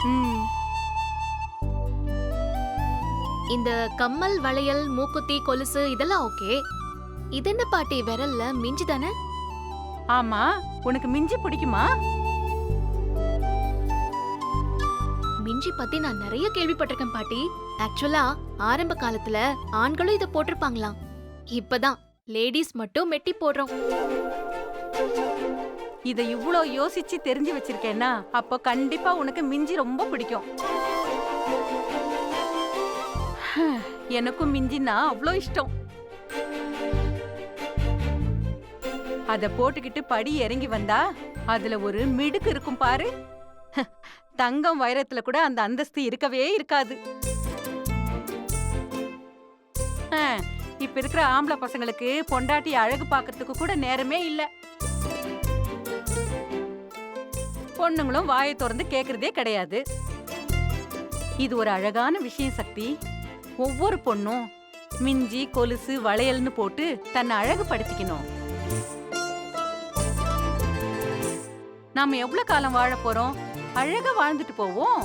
ம். இந்த கம்மல், வளையல், மூக்குத்தி, கொலுசு இதெல்லாம் ஓகே. இது என்ன பாட்டி விரல்ல மிஞ்சி தானே? ஆமா, உனக்கு மிஞ்சி பிடிக்குமா? மிஞ்சி பத்தி நான் நிறைய கேள்விப்பட்டிருக்கேன் பாட்டி. ஆக்சுவலா ஆரம்ப காலத்துல ஆண்களும் இத போட்டிருப்பாங்களாம். இப்பதான் லேடிஸ் மட்டும் மெட்டி போடுறோம். இத இவ்ளோ யோசிச்சு தெரிஞ்சு வச்சிருக்கேன்னா அப்போ கண்டிப்பா உனக்கு மிஞ்சி ரொம்ப பிடிக்கும். எனக்கும் மிஞ்சினா அவ்ளோ இஷ்டம். அத போட்டுக்கிட்டு படி இறங்கி வந்தா அதுல ஒரு மிடுக்கு இருக்கும் பாரு. தங்கம் வைரத்துல கூட அந்த அந்தஸ்து இருக்கவே இருக்காது. இப்ப இருக்கிற ஆம்பளை பசங்களுக்கு பொண்டாட்டி அழகு பாக்குறதுக்கு கூட நேரமே இல்ல. பொண்ணுங்களும் வாயை திறந்து கேக்குறதே கிடையாது. இது ஒரு அழகான விஷயம் சக்தி. ஒவ்வொரு பொண்ணும் மிஞ்சி, கொலுசு, வளையல்னு போட்டு தன்னை அழகு படுத்திக்கணும். நாம எவ்வளவு காலம் வாழ போறோம்? அழகா வாழ்ந்துட்டு போவோம்.